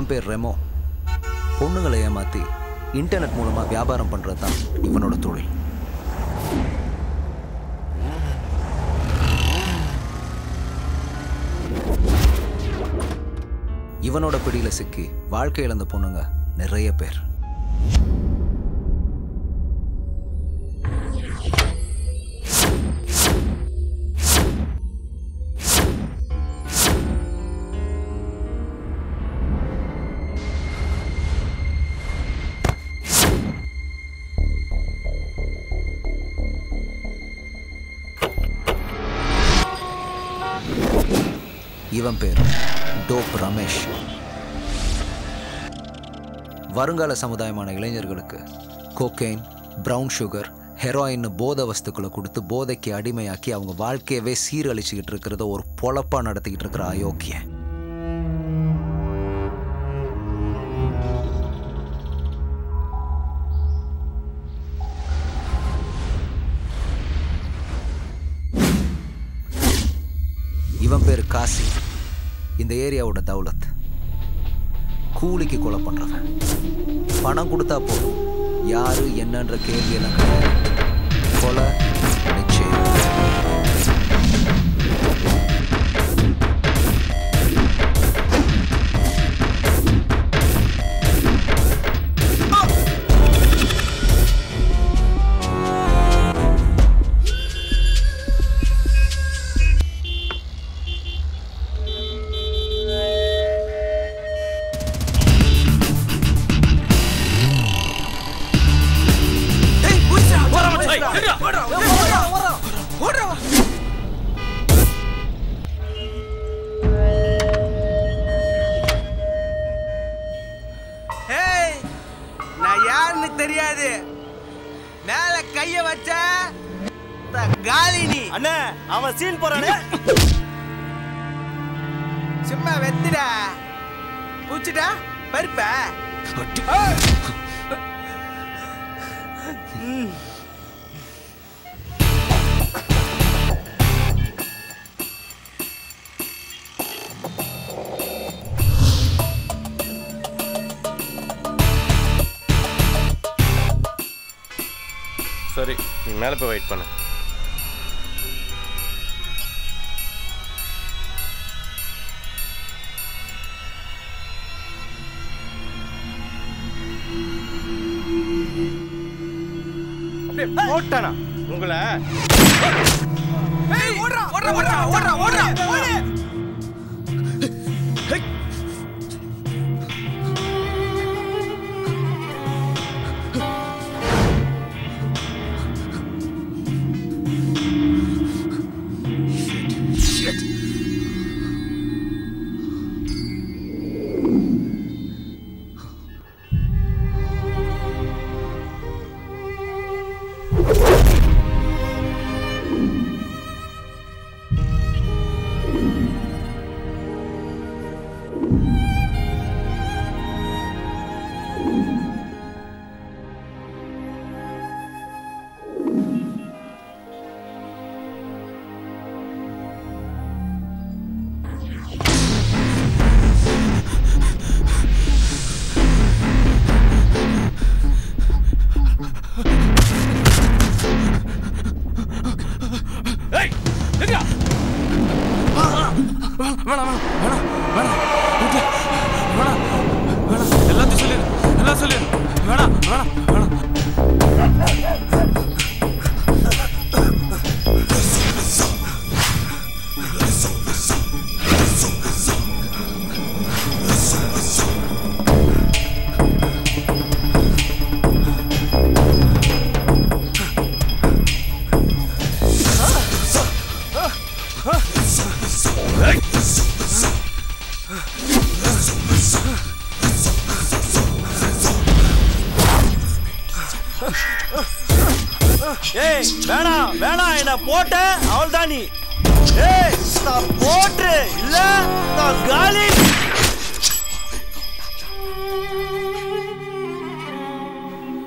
இவன் பேர் ரெமோ. பொண்ணுங்களை ஏமாற்றி இன்டர்நெட் மூலமாக வியாபாரம் பண்ணுறது தான் இவனோட தொழில். இவனோட பிடியில் சிக்கி வாழ்க்கை இழந்த பொண்ணுங்க நிறைய பேர். இவன் பேர் டோப் ரமேஷ். வருங்கால சமுதாயமான இளைஞர்களுக்கு கோகெயின், ப்ரௌன் சுகர், ஹெரோயின் போதை வஸ்துக்களை கொடுத்து போதைக்கு அடிமையாக்கி அவங்க வாழ்க்கையவே சீரழிச்சுக்கிட்டு இருக்கிறத ஒரு பொழப்பா நடத்திக்கிட்டு இருக்கிற அயோக்கிய. இவன் பேர் காசி. இந்த ஏரியாவோட தௌலத். கூலிக்கு கொலை பண்றவன். பணம் கொடுத்தா போதும், யாரு என்னன்ற கேள்வியெல்லாம் கிடையாது. கொலை நிச்சயம். தெரியாது, மேல கைய வச்ச காலினி அண்ணே. அவன் சீன் போறானே. சும்மா வெத்துடா, பூச்சிட்டா பருப்ப. சரி, நீ மேலே போய் வெயிட் பண்ணு. அப்படியே போட்டானா உங்களை? ஓடுறா ஓடுறா ஓடுறா ஓடுறா ஓடுறா ஓடு. ஏய் வேணாம் வேணாம், என்ன போட்ட அவள் தான் நீ. ஏய் நான் போட்டு இல்ல நான் காலி.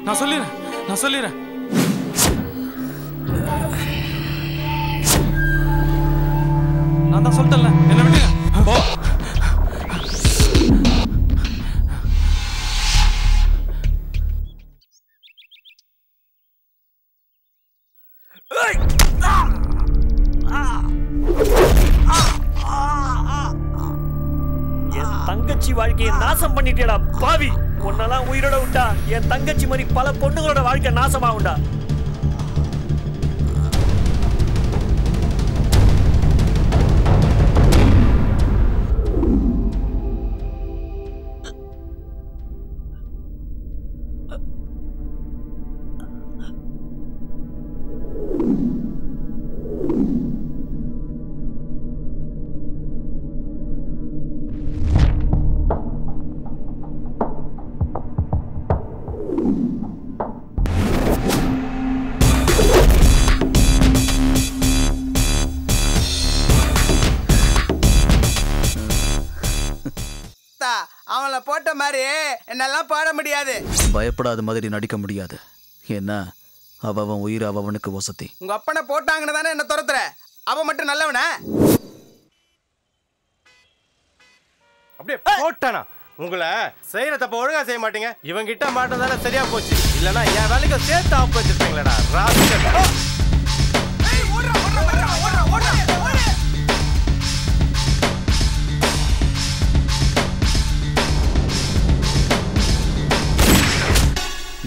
நான் சொல்லிடுறேன். நான் தான் சொல்லிட்டேன்ல, என்ன விட்டுங்க. போ. வாழ்க்கையை நாசம் பண்ணிட்டேடா பாவி. உன்னெல்லாம் உயிரோட விட்டா என் தங்கச்சி மாதிரி பல பொண்ணுங்களோட வாழ்க்கை நாசமாகும்டா. அவளை போட்ட மாதிரி என்னெல்லாம் பாட முடியாது. பயப்படாத மாதிரி நடிக்க முடியாது. என்ன அவன் உயிர் அவனுக்கு வசதி. உங்க அப்பனை போட்டாங்கன்னு தானே என்ன துரத்துற. அவன் மட்டும் நல்லவன அப்படியே போட்டானா? உங்களை செய்யற தப்ப ஒழுங்கா செய்ய மாட்டீங்க. இவன் கிட்ட மாட்டதால சரியா போச்சு. இல்லனா என் வேலைக்கு சேர்த்து ஆப் வச்சிருப்பீங்களா ராஸ்கல்.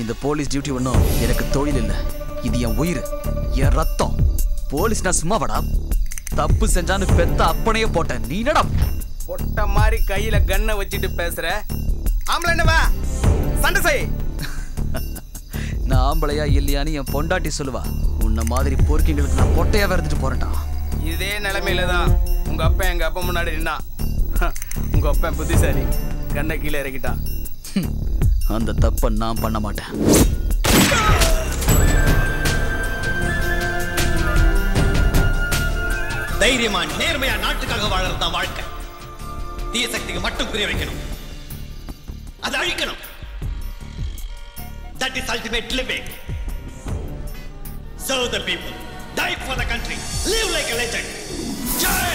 இந்த போலீஸ் டியூட்டி ஒன்றும் எனக்கு தொழில் இல்லை. இது என் உயிர், என் ரத்தம். போலீஸ் நான் சும்மா வடா. தப்பு செஞ்சான்னு பெத்த அப்பனையே போட்டேன். நீ என்னடா பொட்ட மாதிரி கையில கண்ணை வச்சுட்டு பேசுற? ஆம்பளை என்னவா சண்டை செய். நான் ஆம்பளையா இல்லையான்னு என் பொண்டாட்டி சொல்லுவா. உன்ன மாதிரி பொறுக்கிங்களுக்கு நான் பொட்டையா இருந்துட்டு போறேன்டா. இதே நிலைமையில தான் உங்க அப்பா எங்க அப்பா முன்னாடி நின்னான். உங்க அப்பா புத்திசாலி, கண்ணை கீழே இறக்கிட்டான். அந்த தப்பை நான் பண்ண மாட்டேன். தைரியமா நேர்மையா நாட்டுக்காக வாழறதுதான் வாழ்க்கை. தீய சக்திக்கு மட்டும் புரிய வைக்கணும், அதை அழிக்கணும். That is ultimate living. Serve the people, die for the country, live like a legend. Jai